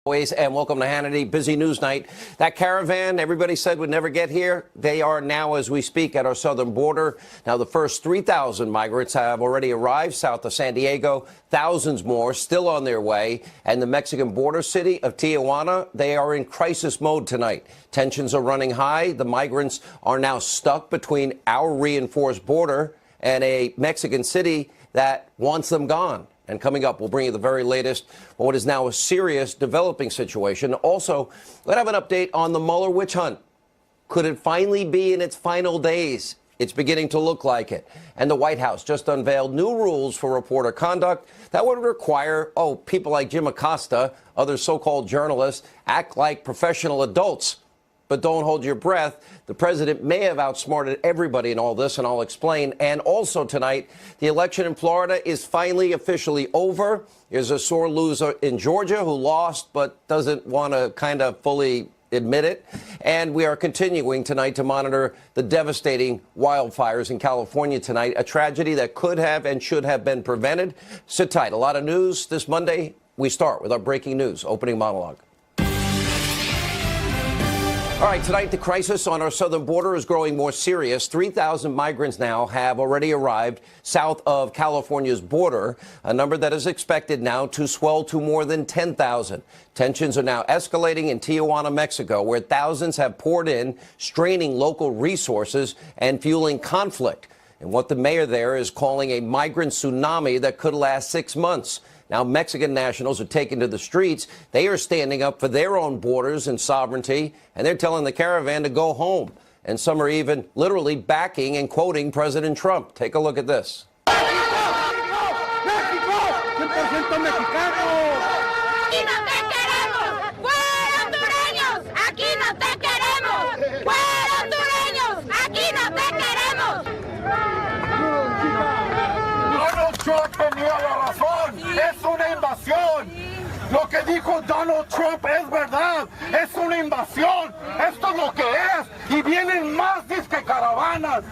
And welcome to Hannity. Busy news night. That caravan everybody said would never get here, they are now as we speak at our southern border. Now the first 3,000 migrants have already arrived south of San Diego. Thousands more still on their way. And the Mexican border city of Tijuana, they are in crisis mode tonight. Tensions are running high. The migrants are now stuck between our reinforced border and a Mexican city that wants them gone. And coming up, we'll bring you the very latest on what is now a serious developing situation. Also, let's have an update on the Mueller witch hunt. Could it finally be in its final days? It's beginning to look like it. And the White House just unveiled new rules for reporter conduct that would require, people like Jim Acosta, other so-called journalists, act like professional adults. But don't hold your breath. The president may have outsmarted everybody in all this, and I'll explain. And also tonight, the election in Florida is finally officially over. There's a sore loser in Georgia who lost but doesn't want to kind of fully admit it. And we are continuing tonight to monitor the devastating wildfires in California tonight, a tragedy that could have and should have been prevented. Sit tight. A lot of news this Monday. We start with our breaking news opening monologue. All right, tonight the crisis on our southern border is growing more serious. 3,000 migrants now have already arrived south of California's border, a number that is expected now to swell to more than 10,000. Tensions are now escalating in Tijuana, Mexico, where thousands have poured in, straining local resources and fueling conflict. And what the mayor there is calling a migrant tsunami that could last 6 months. Now, Mexican nationals are taken to the streets. They are standing up for their own borders and sovereignty, and they're telling the caravan to go home. And some are even literally backing and quoting President Trump. Take a look at this. Trump tenía la razón, es una invasión. Lo que dijo Donald Trump es verdad, es una invasión. Esto es lo que es, y vienen más disque caravanas.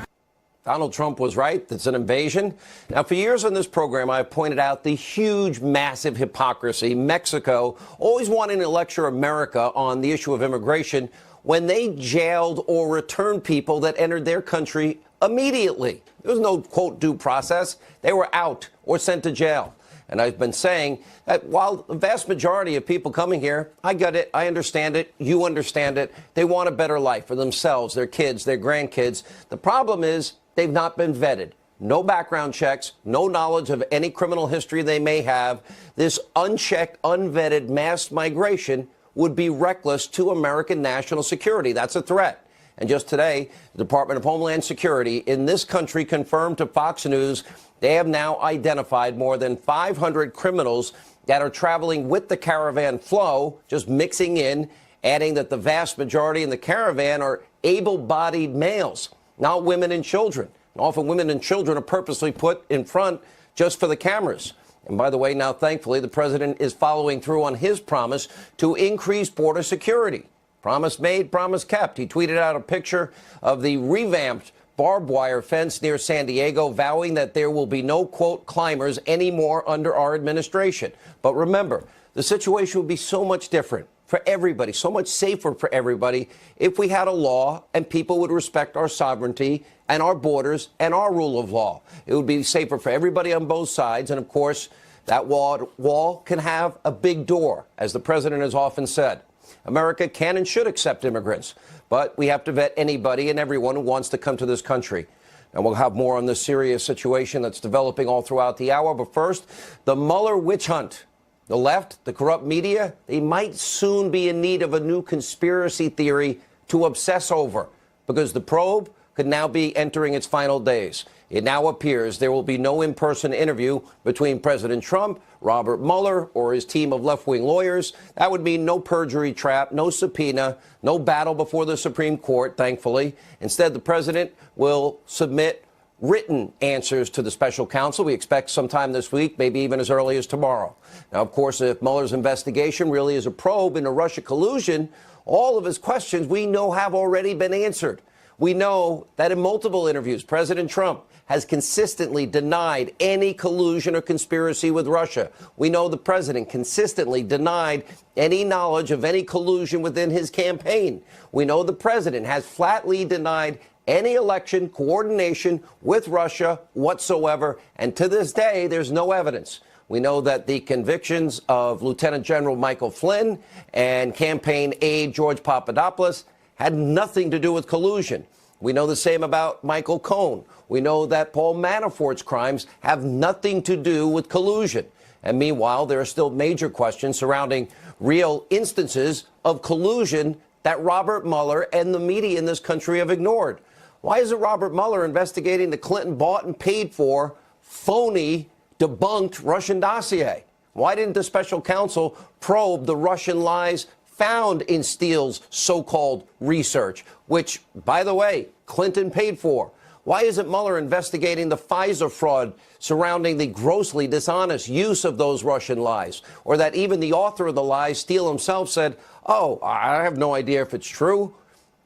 Donald Trump was right. It's an invasion. Now, for years on this program, I've pointed out the huge, massive hypocrisy. Mexico always wanting to lecture America on the issue of immigration when they jailed or returned people that entered their country immediately. There was no, quote, due process. They were out or sent to jail. And I've been saying that while the vast majority of people coming here, I get it, I understand it, you understand it, they want a better life for themselves, their kids, their grandkids. The problem is they've not been vetted. No background checks, no knowledge of any criminal history they may have. This unchecked, unvetted mass migration would be reckless to American national security. That's a threat. And just today, the Department of Homeland Security in this country confirmed to Fox News they have now identified more than 500 criminals that are traveling with the caravan flow, just mixing in, adding that the vast majority in the caravan are able-bodied males, not women and children. And often women and children are purposely put in front just for the cameras. And by the way, now, thankfully, the president is following through on his promise to increase border security. Promise made, promise kept. He tweeted out a picture of the revamped barbed wire fence near San Diego, vowing that there will be no, quote, climbers anymore under our administration. But remember, the situation would be so much different for everybody, so much safer for everybody if we had a law and people would respect our sovereignty and our borders and our rule of law. It would be safer for everybody on both sides. And of course, that wall can have a big door, as the president has often said. America can and should accept immigrants, but we have to vet anybody and everyone who wants to come to this country. And we'll have more on this serious situation that's developing all throughout the hour. But first, the Mueller witch hunt. The left, the corrupt media, they might soon be in need of a new conspiracy theory to obsess over, because the probe could now be entering its final days. It now appears there will be no in-person interview between President Trump, Robert Mueller, or his team of left-wing lawyers. That would mean no perjury trap, no subpoena, no battle before the Supreme Court, thankfully. Instead, the president will submit written answers to the special counsel. We expect sometime this week, maybe even as early as tomorrow. Now, of course, if Mueller's investigation really is a probe into Russia collusion, all of his questions we know have already been answered. We know that in multiple interviews, President Trump has consistently denied any collusion or conspiracy with Russia. We know the president consistently denied any knowledge of any collusion within his campaign. We know the president has flatly denied any election coordination with Russia whatsoever. And to this day, there's no evidence. We know that the convictions of Lieutenant General Michael Flynn and campaign aide George Papadopoulos had nothing to do with collusion. We know the same about Michael Cohen. We know that Paul Manafort's crimes have nothing to do with collusion. And meanwhile, there are still major questions surrounding real instances of collusion that Robert Mueller and the media in this country have ignored. Why isn't Robert Mueller investigating the Clinton bought and paid for, phony, debunked Russian dossier? Why didn't the special counsel probe the Russian lies found in Steele's so-called research, which, by the way, Clinton paid for? Why isn't Mueller investigating the Pfizer fraud surrounding the grossly dishonest use of those Russian lies? Or that even the author of the lies, Steele himself, said, "Oh, I have no idea if it's true."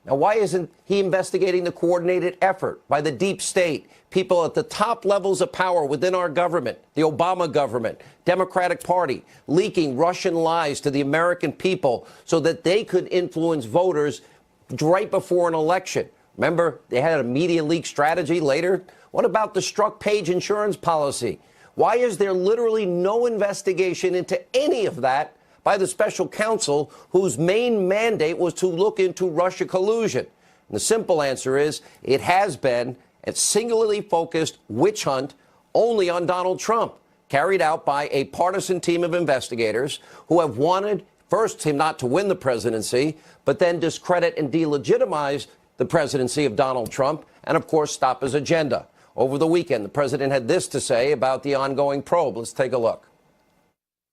Now, why isn't he investigating the coordinated effort by the deep state, people at the top levels of power within our government, the Obama government, Democratic Party, leaking Russian lies to the American people so that they could influence voters right before an election? Remember, they had a media leak strategy later. What about the struck page insurance policy? Why is there literally no investigation into any of that by the special counsel whose main mandate was to look into Russia collusion? And the simple answer is it has been a singularly focused witch hunt only on Donald Trump, carried out by a partisan team of investigators who have wanted, first, him not to win the presidency, but then discredit and delegitimize the presidency of Donald Trump and, of course, stop his agenda. Over the weekend, the president had this to say about the ongoing probe. Let's take a look.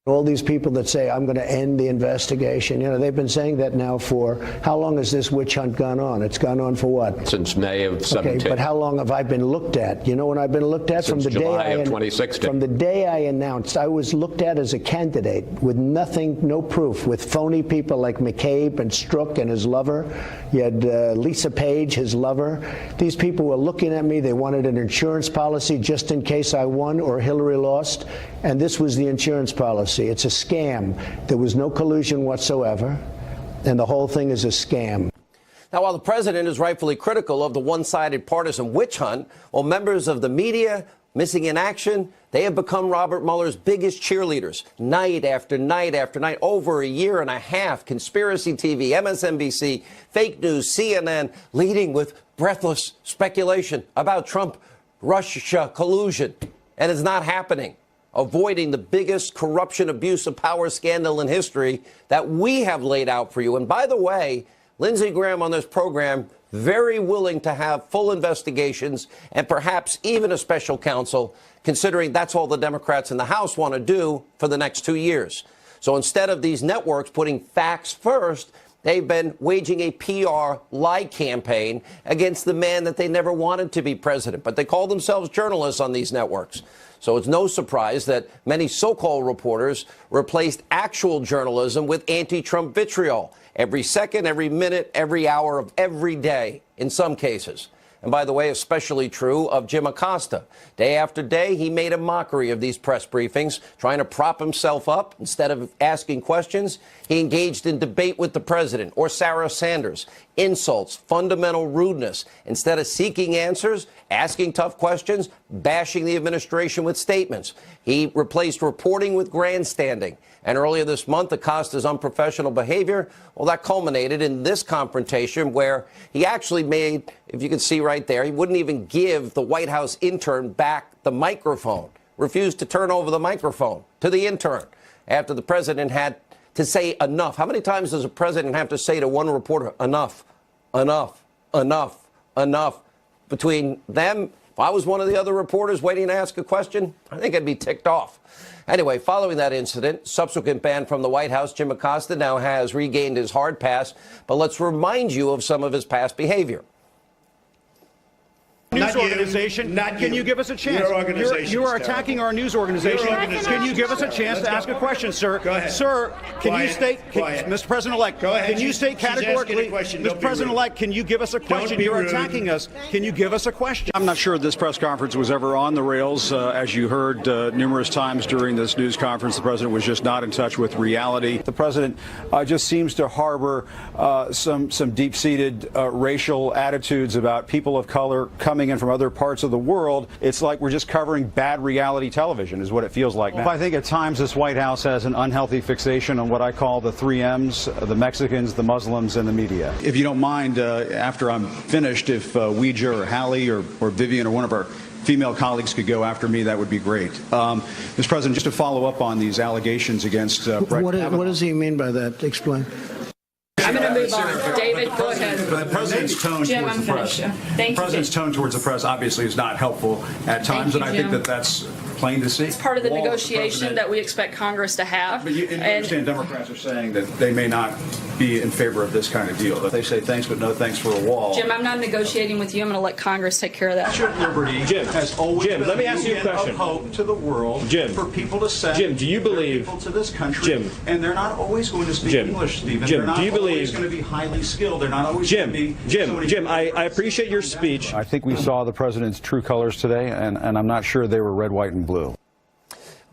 All these people that say, I'm going to end the investigation, you know, they've been saying that now for, how long has this witch hunt gone on? It's gone on for what? Since May of 17. Okay, but how long have I been looked at? You know when I've been looked at? Since from the July day of 2016. From the day I announced, I was looked at as a candidate with nothing, no proof, with phony people like McCabe and Strzok and his lover. You had Lisa Page, his lover. These people were looking at me. They wanted an insurance policy just in case I won or Hillary lost. And this was the insurance policy. It's a scam. There was no collusion whatsoever, and the whole thing is a scam. Now, while the president is rightfully critical of the one-sided partisan witch hunt, while members of the media missing in action, they have become Robert Mueller's biggest cheerleaders, night after night after night, over a year and a half. Conspiracy TV, MSNBC, fake news, CNN, leading with breathless speculation about Trump-Russia collusion. And it's not happening. Avoiding the biggest corruption, abuse of power scandal in history that we have laid out for you. And by the way, Lindsey Graham on this program, very willing to have full investigations and perhaps even a special counsel, considering that's all the Democrats in the House want to do for the next 2 years. So instead of these networks putting facts first, they've been waging a PR lie campaign against the man that they never wanted to be president. But they call themselves journalists on these networks. So it's no surprise that many so-called reporters replaced actual journalism with anti-Trump vitriol every second, every minute, every hour of every day in some cases. And by the way, especially true of Jim Acosta. Day after day, he made a mockery of these press briefings, trying to prop himself up. Instead of asking questions, he engaged in debate with the president or Sarah Sanders, insults, fundamental rudeness. Instead of seeking answers, asking tough questions, bashing the administration with statements. He replaced reporting with grandstanding. And earlier this month, Acosta's unprofessional behavior, well, that culminated in this confrontation where he actually made, if you can see right there, he wouldn't even give the White House intern back the microphone, refused to turn over the microphone to the intern after the president had to say enough. How many times does a president have to say to one reporter, enough, enough, enough, enough? Between them, if I was one of the other reporters waiting to ask a question, I think I'd be ticked off. Anyway, following that incident, subsequent ban from the White House, Jim Acosta now has regained his hard pass. But let's remind you of some of his past behavior. news organization. Can you give us a chance? Your organization You are is attacking terrible. our news organization. Your organization Can you give is us a terrible. chance to ask a question, sir? Go ahead. Sir, can you Quiet. state, Quiet. Mr. President-elect, Go ahead. can you state She's asking a categorically, question. Don't Mr. be President-elect, can you give us a question? be You're rude. attacking us. Can you give us a question? I'm not sure this press conference was ever on the rails. As you heard numerous times during this news conference, the president was just not in touch with reality. The president just seems to harbor some deep-seated racial attitudes about people of color coming in from other parts of the world. It's like we're just covering bad reality television is what it feels like now. I think at times this White House has an unhealthy fixation on what I call the 3 M's, the Mexicans, the Muslims, and the media. If you don't mind, after I'm finished, if Ouija or Hallie or Vivian or one of our female colleagues could go after me, that would be great. Mr. President, just to follow up on these allegations against Brett Kavanaugh. What does he mean by that? Explain. I'm going to move on. David, go ahead. The president's tone Jim, towards I'm the press. finished. Thank you, The president's Jim. tone towards the press obviously is not helpful at times, you, and I think Jim. that that's plain to see. It's part of the Wall, negotiation that we expect Congress to have. But you understand Democrats are saying that they may not be in favor of this kind of deal. That they say thanks, but no thanks for a wall. Jim, I'm not negotiating with you. I'm going to let Congress take care of that. Statue of Liberty has always been let me ask you a beacon question. of hope to the world Jim. for people to send Jim, do you believe- people to this country. Jim. And they're not always going to speak Jim. English, Stephen. Jim, they're not do you always believe- going to be highly skilled. They're not always going to be Jim, I appreciate your speech. I think we saw the president's true colors today, and I'm not sure they were red, white, and blue.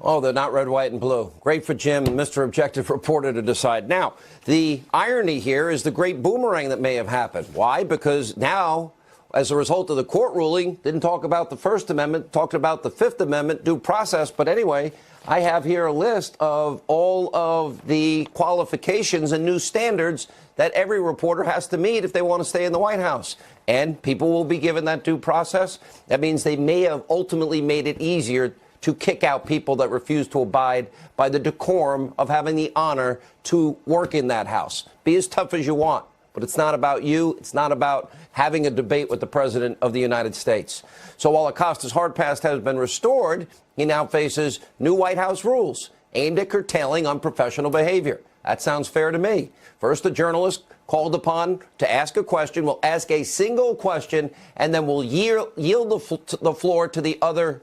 Oh, they're not red, white, and blue. Great for Jim, Mr. Objective Reporter, to decide. Now, the irony here is the great boomerang that may have happened. Why? Because now, as a result of the court ruling, didn't talk about the First Amendment, talked about the Fifth Amendment, due process. But anyway, I have here a list of all of the qualifications and new standards that every reporter has to meet if they want to stay in the White House. And people will be given that due process. That means they may have ultimately made it easier to kick out people that refuse to abide by the decorum of having the honor to work in that house. Be as tough as you want, but it's not about you. It's not about having a debate with the President of the United States. So while Acosta's hard pass has been restored, he now faces new White House rules aimed at curtailing unprofessional behavior. That sounds fair to me. First, a journalist called upon to ask a question will ask a single question and then will yield the floor to the other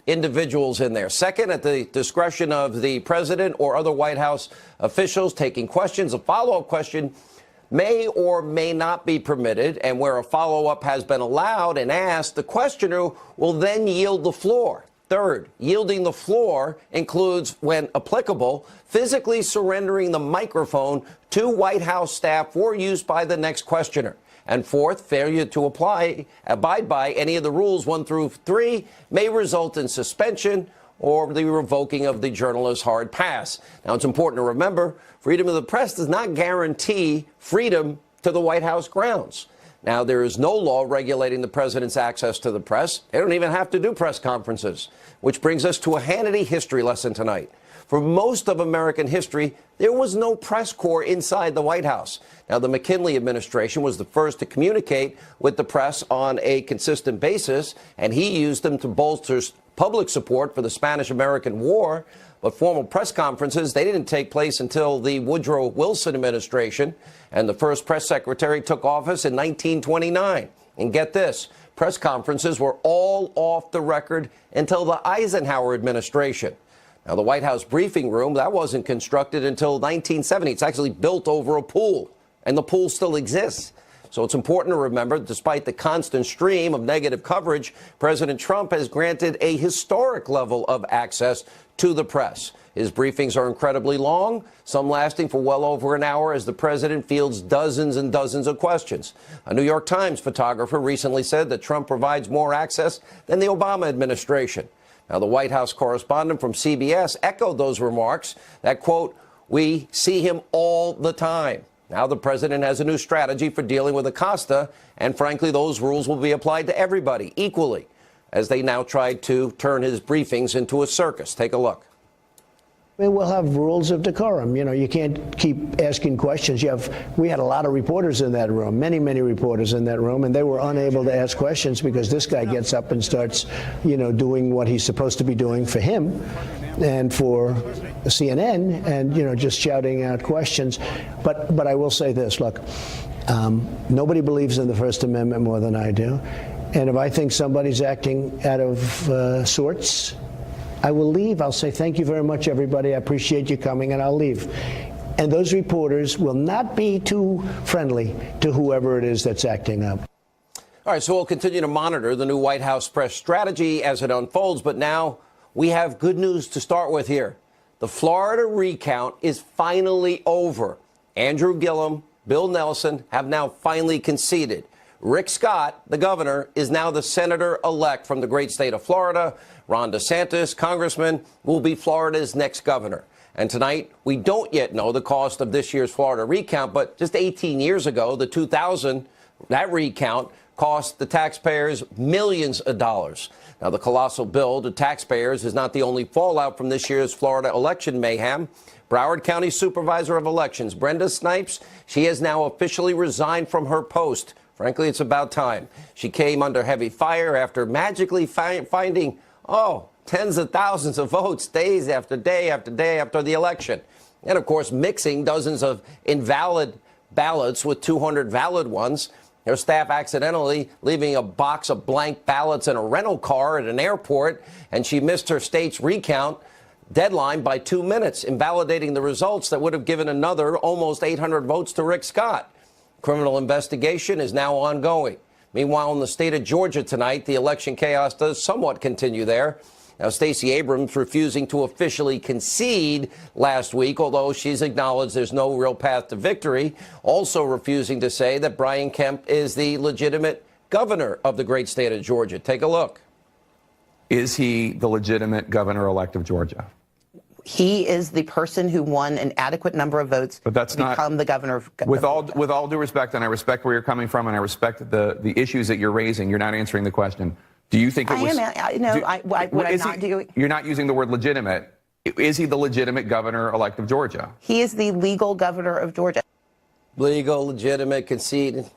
individuals in there. Second, at the discretion of the president or other White House officials taking questions, a follow-up question may or may not be permitted, and where a follow-up has been allowed and asked, the questioner will then yield the floor. Third, yielding the floor includes, when applicable, physically surrendering the microphone to White House staff for use by the next questioner. And fourth, failure to abide by any of the rules 1 through 3 may result in suspension or the revoking of the journalist's hard pass. Now, it's important to remember, freedom of the press does not guarantee freedom to the White House grounds. Now, there is no law regulating the president's access to the press. They don't even have to do press conferences, which brings us to a Hannity history lesson tonight. For most of American history, there was no press corps inside the White House. Now, the McKinley administration was the first to communicate with the press on a consistent basis, and he used them to bolster public support for the Spanish-American War. But formal press conferences, they didn't take place until the Woodrow Wilson administration, and the first press secretary took office in 1929. And get this, press conferences were all off the record until the Eisenhower administration. Now, the White House briefing room, that wasn't constructed until 1970. It's actually built over a pool, and the pool still exists. So it's important to remember, despite the constant stream of negative coverage, President Trump has granted a historic level of access to the press. His briefings are incredibly long, some lasting for well over an hour as the president fields dozens and dozens of questions. A New York Times photographer recently said that Trump provides more access than the Obama administration. Now, the White House correspondent from CBS echoed those remarks that, quote, "We see him all the time." Now the president has a new strategy for dealing with Acosta, and frankly, those rules will be applied to everybody equally as they now try to turn his briefings into a circus. Take a look. We'll have rules of decorum. You know, you can't keep asking questions. We had a lot of reporters in that room, many reporters in that room, and they were unable to ask questions because this guy gets up and starts, doing what he's supposed to be doing for him and for CNN, and just shouting out questions. But I will say this: look, nobody believes in the First Amendment more than I do. And if I think somebody's acting out of sorts, I will leave. I'll say, thank you very much, everybody. I appreciate you coming, and I'll leave. And those reporters will not be too friendly to whoever it is that's acting up. All right, so we'll continue to monitor the new White House press strategy as it unfolds. But now we have good news to start with here. The Florida recount is finally over. Andrew Gillum, Bill Nelson have now finally conceded. Rick Scott, the governor, is now the senator-elect from the great state of Florida. Ron DeSantis, congressman, will be Florida's next governor. And tonight, we don't yet know the cost of this year's Florida recount, but just 18 years ago, the 2000, that recount cost the taxpayers millions of dollars. Now, the colossal bill to taxpayers is not the only fallout from this year's Florida election mayhem. Broward County Supervisor of Elections, Brenda Snipes, she has now officially resigned from her post. Frankly, it's about time. She came under heavy fire after magically finding, tens of thousands of votes days after day after day after the election. And, of course, mixing dozens of invalid ballots with 200 valid ones. Her staff accidentally leaving a box of blank ballots in a rental car at an airport, and she missed her state's recount deadline by 2 minutes, invalidating the results that would have given another almost 800 votes to Rick Scott. Criminal investigation is now ongoing. Meanwhile, in the state of Georgia tonight, the election chaos does somewhat continue there. Now, Stacey Abrams refusing to officially concede last week, although she's acknowledged there's no real path to victory, also refusing to say that Brian Kemp is the legitimate governor of the great state of Georgia. Take a look. Is he the legitimate governor-elect of Georgia? He is the person who won an adequate number of votes to become the governor of with all due respect, and I respect where you're coming from, and I respect the issues that you're raising. You're not answering the question. Do you think it was? You're not using the word legitimate. Is he the legitimate governor-elect of Georgia? He is the legal governor of Georgia. Legal, legitimate, conceded.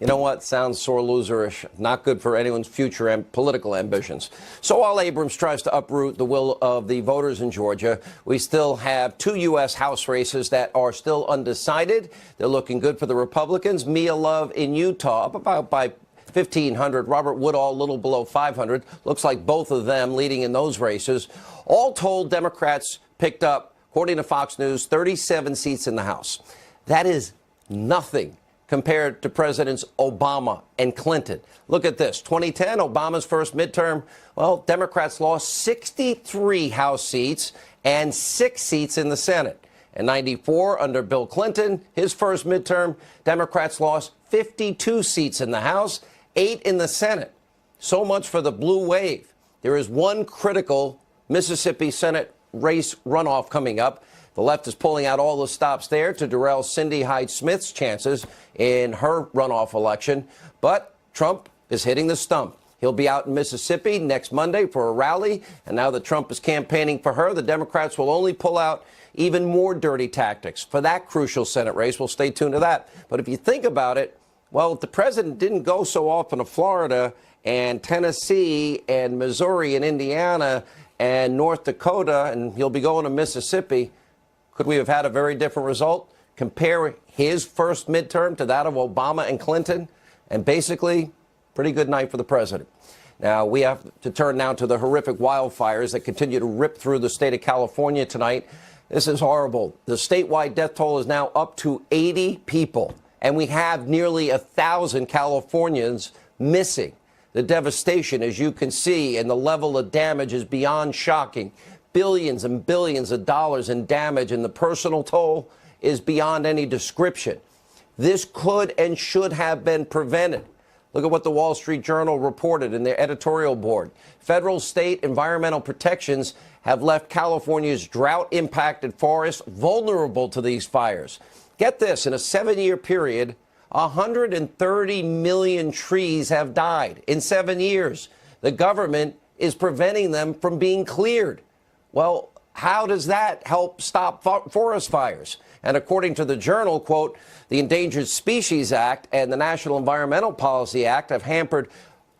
You know what? Sounds sore loserish. Not good for anyone's future political ambitions. So while Abrams tries to uproot the will of the voters in Georgia, we still have 2 U.S. House races that are still undecided. They're looking good for the Republicans. Mia Love in Utah, up about by 1,500. Robert Woodall, a little below 500. Looks like both of them leading in those races. All told, Democrats picked up, according to Fox News, 37 seats in the House. That is nothing compared to Presidents Obama and Clinton. Look at this. 2010, Obama's first midterm. Well, Democrats lost 63 House seats and 6 seats in the Senate. In 94, under Bill Clinton, his first midterm, Democrats lost 52 seats in the House, 8 in the Senate. So much for the blue wave. There is one critical Mississippi Senate race runoff coming up. The left is pulling out all the stops there to derail Cindy Hyde-Smith's chances in her runoff election. But Trump is hitting the stump. He'll be out in Mississippi next Monday for a rally. And now that Trump is campaigning for her, the Democrats will only pull out even more dirty tactics for that crucial Senate race. We'll stay tuned to that. But if you think about it, well, if the president didn't go so often to Florida and Tennessee and Missouri and Indiana and North Dakota, and he'll be going to Mississippi, could we have had a very different result? Compare his first midterm to that of Obama and Clinton, and basically, pretty good night for the president. Now, we have to turn now to the horrific wildfires that continue to rip through the state of California tonight. This is horrible. The statewide death toll is now up to 80 people, and we have nearly 1,000 Californians missing. The devastation, as you can see, and the level of damage is beyond shocking. Billions and billions of dollars in damage, and the personal toll is beyond any description. This could and should have been prevented. Look at what the Wall Street Journal reported in their editorial board. Federal state environmental protections have left California's drought-impacted forests vulnerable to these fires. Get this, in a 7-year period, 130 million trees have died in 7 years. The government is preventing them from being cleared. Well, how does that help stop forest fires? And according to the Journal, quote, the Endangered Species Act and the National Environmental Policy Act have hampered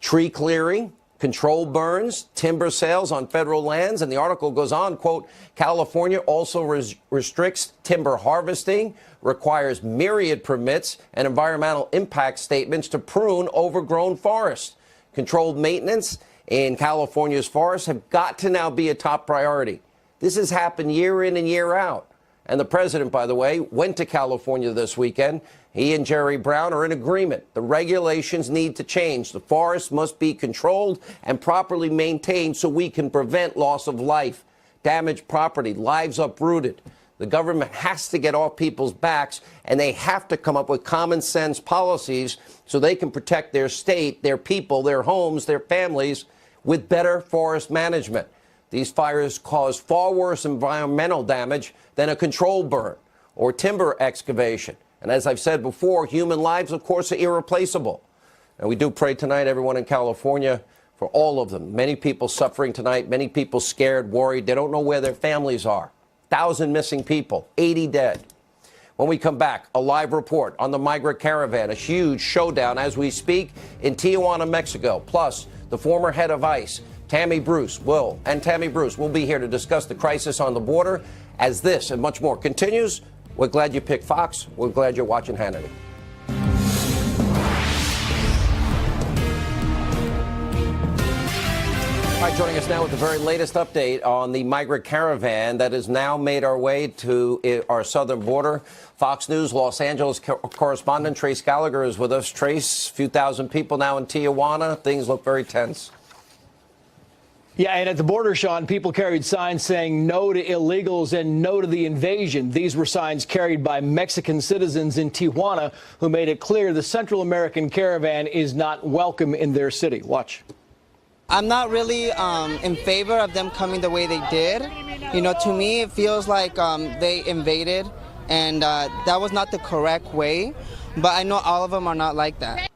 tree clearing, controlled burns, timber sales on federal lands. And the article goes on, quote, California also restricts timber harvesting, requires myriad permits and environmental impact statements to prune overgrown forests. controlled maintenance in California's forests have got to now be a top priority. This has happened year in and year out. And the president, by the way, went to California this weekend. He and Jerry Brown are in agreement. The regulations need to change. The forests must be controlled and properly maintained so we can prevent loss of life, damaged property, lives uprooted. The government has to get off people's backs, and they have to come up with common sense policies so they can protect their state, their people, their homes, their families with better forest management. These fires cause far worse environmental damage than a controlled burn or timber excavation. And as I've said before, human lives, of course, are irreplaceable. And we do pray tonight, everyone in California, for all of them. Many people suffering tonight, many people scared, worried. They don't know where their families are. 1,000 missing people, 80 dead. When we come back, a live report on the Migrant Caravan, a huge showdown as we speak in Tijuana, Mexico. Plus, the former head of ICE, Tammy Bruce, will be here to discuss the crisis on the border as this and much more continues. We're glad you picked Fox. We're glad you're watching Hannity. All right, joining us now with the very latest update on the Migrant Caravan that has now made our way to our southern border. Fox News Los Angeles correspondent Trace Gallagher is with us. Trace, a few thousand people now in Tijuana. Things look very tense. Yeah, and at the border, Sean, people carried signs saying no to illegals and no to the invasion. These were signs carried by Mexican citizens in Tijuana who made it clear the Central American caravan is not welcome in their city. Watch. I'm not really in favor of them coming the way they did. You know, to me, it feels like they invaded, and that was not the correct way. But I know all of them are not like that.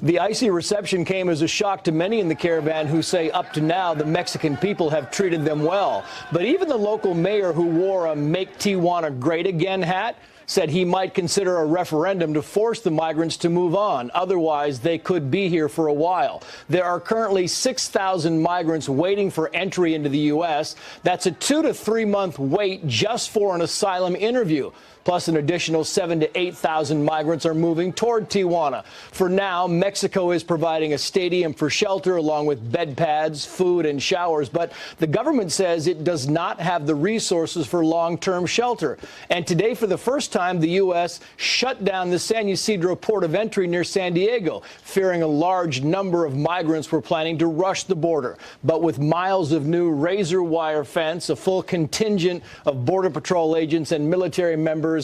The icy reception came as a shock to many in the caravan who say up to now the Mexican people have treated them well. But even the local mayor who wore a Make Tijuana Great Again hat said he might consider a referendum to force the migrants to move on. Otherwise, they could be here for a while. There are currently 6,000 migrants waiting for entry into the U.S. That's a 2 to 3 month wait just for an asylum interview. Plus, an additional 7,000 to 8,000 migrants are moving toward Tijuana. For now, Mexico is providing a stadium for shelter along with bed pads, food, and showers. But the government says it does not have the resources for long-term shelter. And today, for the first time, the U.S. shut down the San Ysidro port of entry near San Diego, fearing a large number of migrants were planning to rush the border. But with miles of new razor wire fence, a full contingent of Border Patrol agents and military members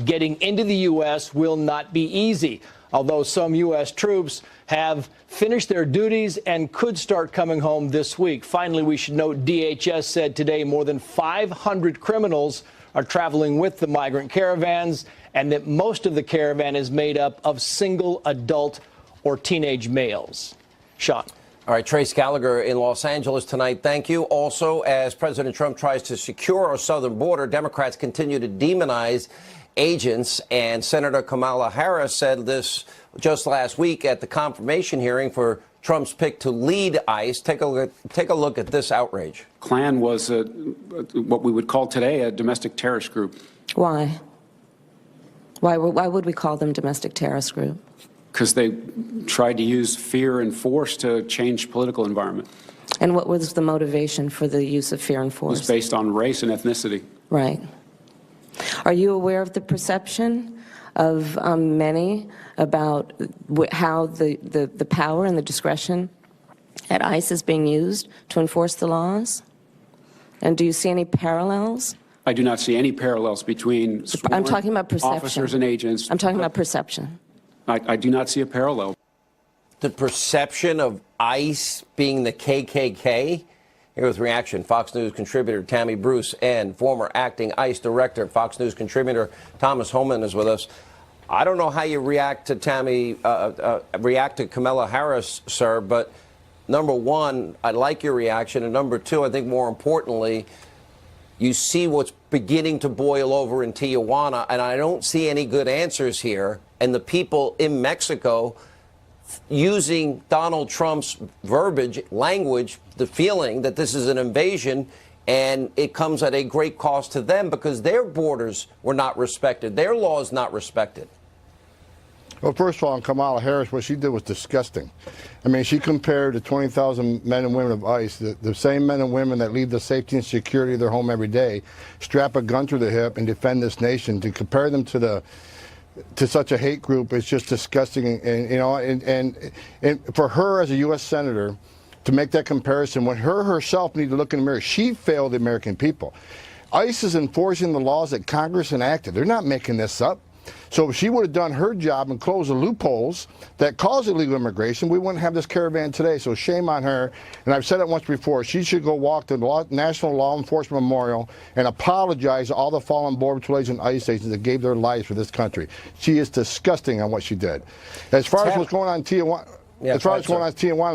getting into the U.S. will not be easy, although some U.S. troops have finished their duties and could start coming home this week. Finally, we should note DHS said today more than 500 criminals are traveling with the migrant caravans, and that most of the caravan is made up of single adult or teenage males. Sean. All right, Trace Gallagher in Los Angeles tonight. Thank you. Also, as President Trump tries to secure our southern border, Democrats continue to demonize agents, and Senator Kamala Harris said this just last week at the confirmation hearing for Trump's pick to lead ICE. Take a look at this outrage. Klan was what we would call today a domestic terrorist group. Why? Why would we call them domestic terrorist group? Because they tried to use fear and force to change political environment. And what was the motivation for the use of fear and force? It was based on race and ethnicity. Right. Are you aware of the perception of many about how the power and the discretion at ICE is being used to enforce the laws? And do you see any parallels? I do not see any parallels between sworn I'm talking about perception. Officers and agents. I'm talking about perception. I do not see a parallel. The perception of ICE being the KKK? Here with reaction, Fox News contributor Tammy Bruce and former acting ICE director, Fox News contributor Thomas Homan is with us. I don't know how you react to Kamala Harris, sir, but number one, I like your reaction, and number two, I think more importantly, you see what's beginning to boil over in Tijuana, and I don't see any good answers here. And the people in Mexico using Donald Trump's verbiage, language, the feeling that this is an invasion, and it comes at a great cost to them because their borders were not respected, their laws not respected. Well, first of all, on Kamala Harris, what she did was disgusting. I mean, she compared the 20,000 men and women of ICE, the same men and women that leave the safety and security of their home every day, strap a gun to their hip and defend this nation. To compare them to such a hate group is just disgusting. And you know, and for her as a U.S. senator to make that comparison, when her herself needed to look in the mirror, she failed the American people. ICE is enforcing the laws that Congress enacted. They're not making this up. So if she would have done her job and closed the loopholes that cause illegal immigration, we wouldn't have this caravan today. So shame on her. And I've said it once before, she should go walk to the National Law Enforcement Memorial and apologize to all the fallen Border Patrol agents and ICE agents that gave their lives for this country. She is disgusting on what she did. As far as what's going on in Tijuana,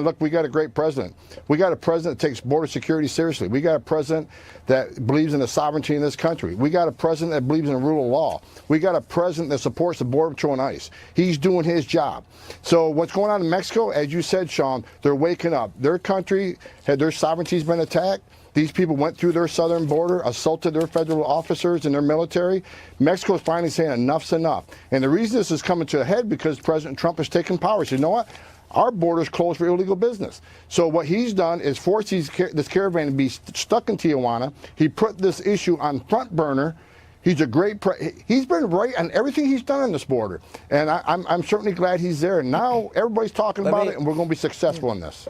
look, we got a great president. We got a president that takes border security seriously. We got a president that believes in the sovereignty in this country. We got a president that believes in the rule of law. We got a president that supports the Border Patrol and ICE. He's doing his job. So what's going on in Mexico, as you said, Sean, they're waking up. Their country, had their sovereignty's been attacked. These people went through their southern border, assaulted their federal officers and their military. Mexico is finally saying enough's enough. And the reason this is coming to a head because President Trump has taken power. He said, you know what? Our border's closed for illegal business. So what he's done is force this caravan to be stuck in Tijuana. He put this issue on front burner. He's a great he's been right on everything he's done on this border. And I'm certainly glad he's there. And now everybody's talking about it, and we're going to be successful in this.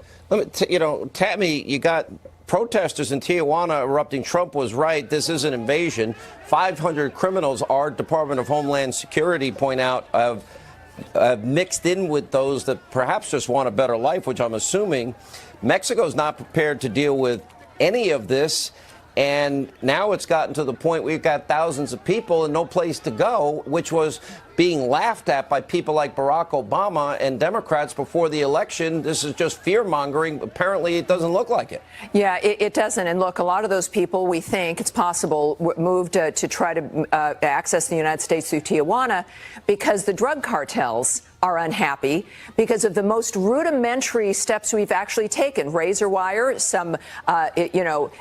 You know, Tammy, you got protesters in Tijuana erupting. Trump was right. This is an invasion. 500 criminals, our Department of Homeland Security point out, have mixed in with those that perhaps just want a better life, which I'm assuming Mexico's not prepared to deal with any of this. And now it's gotten to the point we've got thousands of people and no place to go, which was being laughed at by people like Barack Obama and Democrats before the election. This is just fear-mongering. Apparently, it doesn't look like it. Yeah, it doesn't. And look, a lot of those people, we think it's possible, moved to try to access the United States through Tijuana because the drug cartels are unhappy because of the most rudimentary steps we've actually taken. Razor wire, some,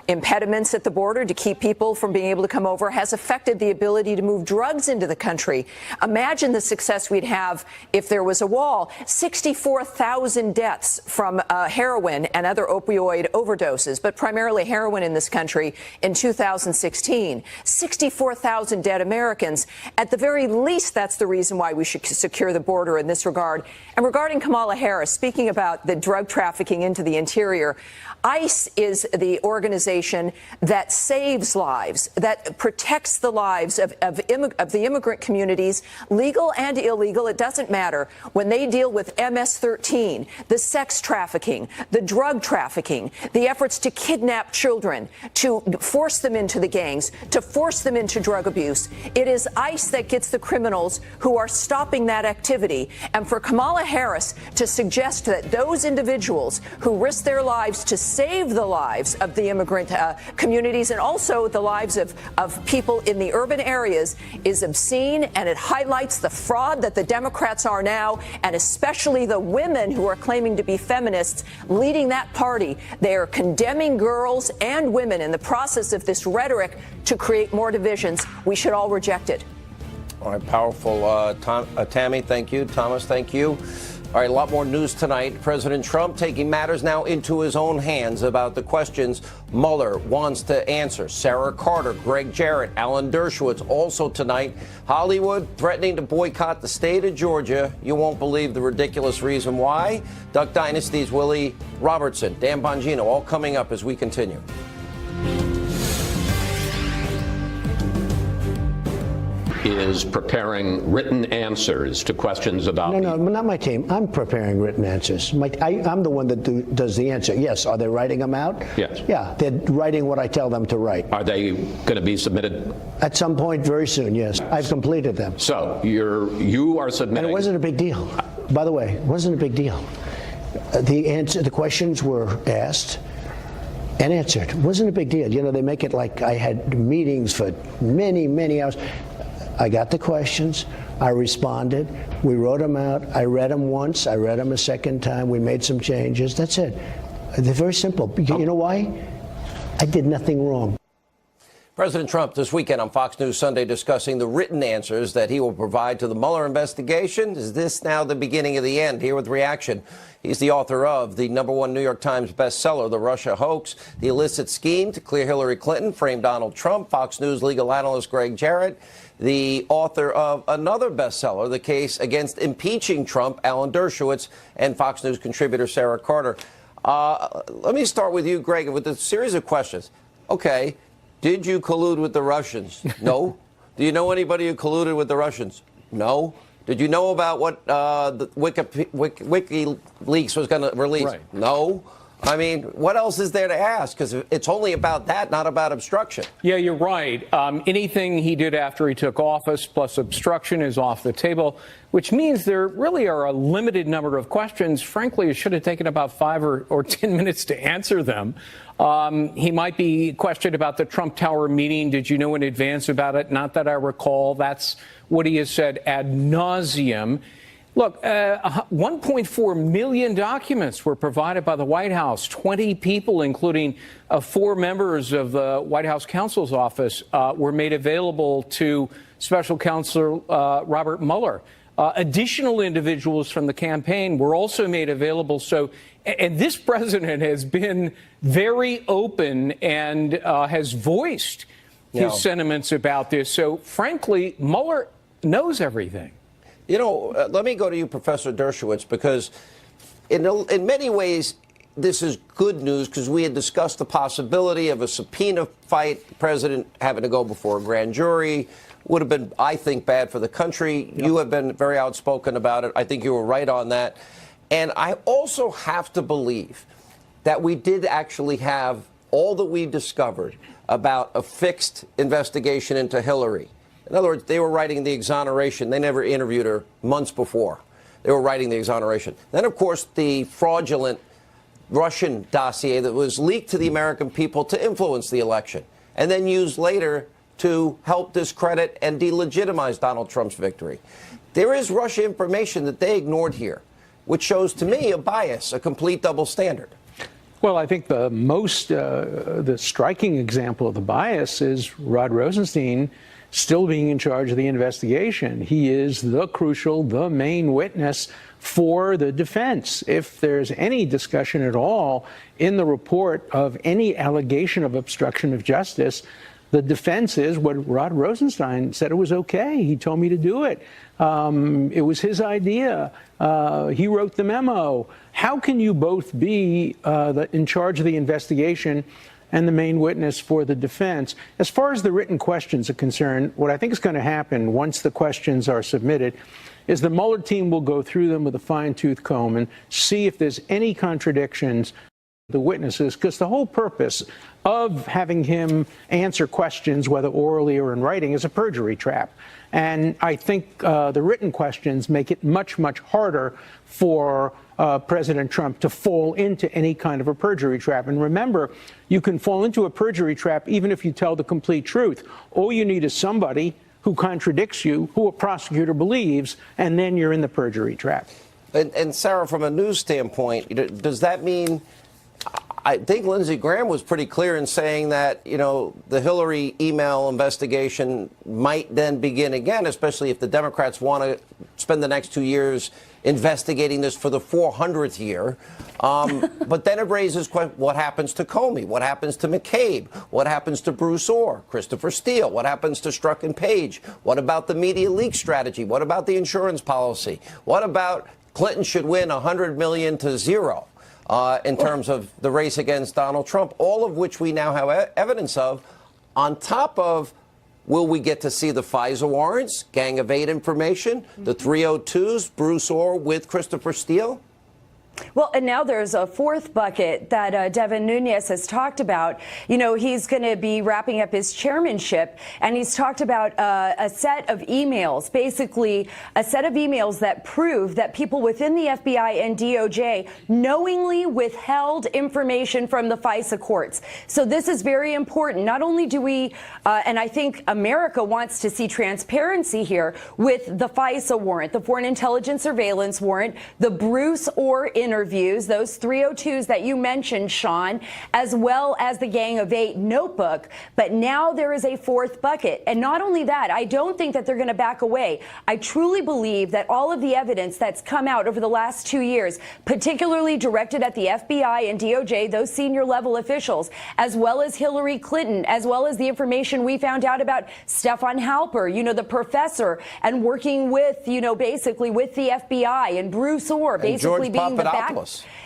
impediments at the border to keep people from being able to come over has affected the ability to move drugs into the country. Imagine the success we'd have if there was a wall. 64,000 deaths from heroin and other opioid overdoses, but primarily heroin in this country in 2016. 64,000 dead Americans. At the very least, that's the reason why we should secure the border in this regard. And regarding Kamala Harris, speaking about the drug trafficking into the interior, ICE is the organization that saves lives, that protects the lives of the immigrant communities, legal and illegal. It doesn't matter. When they deal with MS-13, the sex trafficking, the drug trafficking, the efforts to kidnap children, to force them into the gangs, to force them into drug abuse, it is ICE that gets the criminals who are stopping that activity. And for Kamala Harris to suggest that those individuals who risk their lives to save the lives of the immigrant communities and also the lives of people in the urban areas is obscene, and it highlights the fraud that the Democrats are now, and especially the women who are claiming to be feminists leading that party. They are condemning girls and women in the process of this rhetoric to create more divisions. We should all reject it. All right, powerful. Tammy, thank you. Thomas, thank you. All right, a lot more news tonight. President Trump taking matters now into his own hands about the questions Mueller wants to answer. Sarah Carter, Greg Jarrett, Alan Dershowitz also tonight. Hollywood threatening to boycott the state of Georgia. You won't believe the ridiculous reason why. Duck Dynasty's Willie Robertson, Dan Bongino, all coming up as we continue. Is preparing written answers to questions about... No, not my team. I'm preparing written answers. I'm the one that does the answer. Yes. Are they writing them out? Yes. Yeah, they're writing what I tell them to write. Are they going to be submitted? At some point very soon, yes. I've completed them. So you are submitting... And it wasn't a big deal. By the way, it wasn't a big deal. The questions were asked and answered. It wasn't a big deal. You know, they make it like I had meetings for many, many hours. I got the questions, I responded, we wrote them out, I read them once, I read them a second time, we made some changes, that's it. They're very simple. You know why? I did nothing wrong. President Trump this weekend on Fox News Sunday discussing the written answers that he will provide to the Mueller investigation. Is this now the beginning of the end? Here with reaction, he's the author of the #1 New York Times bestseller, The Russia Hoax, The Illicit Scheme to Clear Hillary Clinton, Frame Donald Trump, Fox News legal analyst Greg Jarrett, the author of another bestseller, The Case Against Impeaching Trump, Alan Dershowitz, and Fox News contributor Sarah Carter. Let me start with you, Greg, with a series of questions. Okay. Did you collude with the Russians? No. Do you know anybody who colluded with the Russians? No. Did you know about what the WikiLeaks was going to release? Right. No. I mean, what else is there to ask? Because it's only about that, not about obstruction. Yeah, you're right. Anything he did after he took office plus obstruction is off the table, which means there really are a limited number of questions. Frankly, it should have taken about 5 or 10 minutes to answer them. He might be questioned about the Trump Tower meeting. Did you know in advance about it? Not that I recall. That's what he has said ad nauseum. Look, 1.4 million documents were provided by the White House. 20 people, including 4 members of the White House counsel's office, were made available to Special Counsel Robert Mueller. Additional individuals from the campaign were also made available. And this president has been very open and has voiced his sentiments about this. So, frankly, Mueller knows everything. You know, let me go to you, Professor Dershowitz, because in many ways, this is good news because we had discussed the possibility of a subpoena fight, the president having to go before a grand jury. Would have been, I think, bad for the country. Yep. You have been very outspoken about it. I think you were right on that. And I also have to believe that we did actually have all that we discovered about a fixed investigation into Hillary. In other words, they were writing the exoneration. They never interviewed her months before. They were writing the exoneration. Then, of course, the fraudulent Russian dossier that was leaked to the American people to influence the election and then used later to help discredit and delegitimize Donald Trump's victory. There is Russia information that they ignored here, which shows to me a bias, a complete double standard. Well, I think the striking example of the bias is Rod Rosenstein still being in charge of the investigation. He is the main witness for the defense. If there's any discussion at all in the report of any allegation of obstruction of justice, the defense is what Rod Rosenstein said it was okay. He told me to do it. It was his idea. He wrote the memo. How can you both be in charge of the investigation and the main witness for the defense? As far as the written questions are concerned, what I think is going to happen once the questions are submitted is the Mueller team will go through them with a fine-tooth comb and see if there's any contradictions with the witnesses, because the whole purpose of having him answer questions, whether orally or in writing, is a perjury trap. And I think the written questions make it much, much harder for President Trump to fall into any kind of a perjury trap. And remember, you can fall into a perjury trap even if you tell the complete truth. All you need is somebody who contradicts you, who a prosecutor believes, and then you're in the perjury trap. And Sarah, from a news standpoint, does that mean, I think Lindsey Graham was pretty clear in saying that, you know, the Hillary email investigation might then begin again, especially if the Democrats want to spend the next 2 years investigating this for the 400th year. But then it raises what happens to Comey? What happens to McCabe? What happens to Bruce Orr, Christopher Steele? What happens to Strzok and Page? What about the media leak strategy? What about the insurance policy? What about Clinton should win 100 million to 0? In terms of the race against Donald Trump, all of which we now have evidence of, on top of, will we get to see the FISA warrants, Gang of 8 information, the 302s, Bruce Orr with Christopher Steele? Well, and now there's a fourth bucket that Devin Nunes has talked about. You know, he's going to be wrapping up his chairmanship, and he's talked about a set of emails, basically a set of emails that prove that people within the FBI and DOJ knowingly withheld information from the FISA courts. So this is very important. Not only do we, and I think America wants to see transparency here with the FISA warrant, the Foreign Intelligence Surveillance warrant, the Bruce Orr interviews, those 302s that you mentioned, Sean, as well as the Gang of Eight notebook. But now there is a fourth bucket. And not only that, I don't think that they're going to back away. I truly believe that all of the evidence that's come out over the last 2 years, particularly directed at the FBI and DOJ, those senior level officials, as well as Hillary Clinton, as well as the information we found out about Stefan Halper, you know, the professor, and working with, you know, basically with the FBI, and Bruce Orr basically being the back.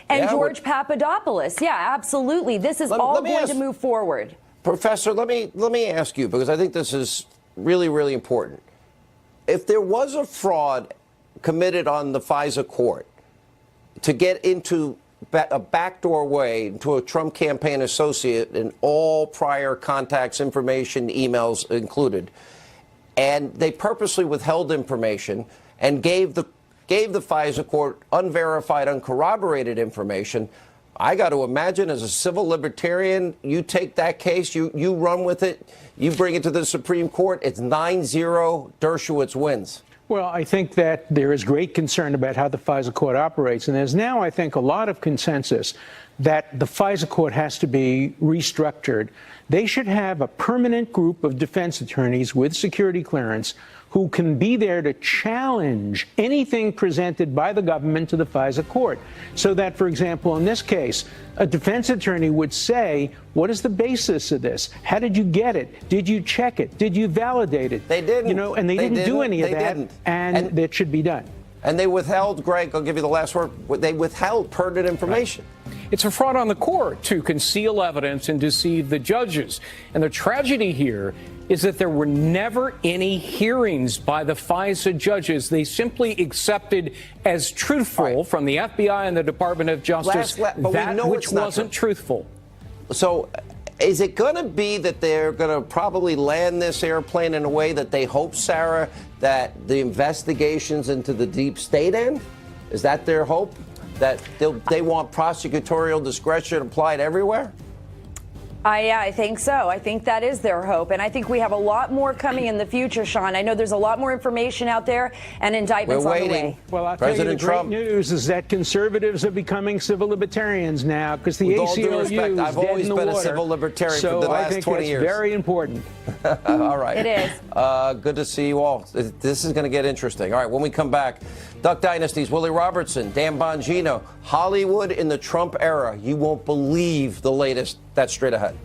And George Papadopoulos. Yeah, absolutely. This is all going to move forward. Professor, let me ask you, because I think this is really, really important. If there was a fraud committed on the FISA court to get into a backdoor way into a Trump campaign associate and all prior contacts, information, emails included, and they purposely withheld information and gave the FISA court unverified, uncorroborated information, I got to imagine as a civil libertarian, you take that case, you run with it, you bring it to the Supreme Court, it's 9-0, Dershowitz wins. Well, I think that there is great concern about how the FISA court operates, and there's now, I think, a lot of consensus that the FISA court has to be restructured. They should have a permanent group of defense attorneys with security clearance who can be there to challenge anything presented by the government to the FISA court. So that, for example, in this case, a defense attorney would say, what is the basis of this? How did you get it? Did you check it? Did you validate it? They didn't. You know, and they didn't do any of that, and that should be done. And they withheld, Greg, I'll give you the last word, they withheld pertinent information. It's a fraud on the court to conceal evidence and deceive the judges. And the tragedy here is that there were never any hearings by the FISA judges. They simply accepted as truthful from the FBI and the Department of Justice that which wasn't truthful. So is it going to be that they're going to probably land this airplane in a way that they hope, Sarah, that the investigations into the deep state end? Is that their hope? That they want prosecutorial discretion applied everywhere? Yeah, I think so. I think that is their hope. And I think we have a lot more coming in the future, Sean. I know there's a lot more information out there and indictments on the way. Well, I'll tell you, the great news is that conservatives are becoming civil libertarians now because the ACLU is dead I've always been a civil libertarian for the last 20 years. So I think it's very important. All right. It is. Good to see you all. This is going to get interesting. All right, when we come back, Duck Dynasty's Willie Robertson, Dan Bongino, Hollywood in the Trump era. You won't believe the latest. That's straight ahead.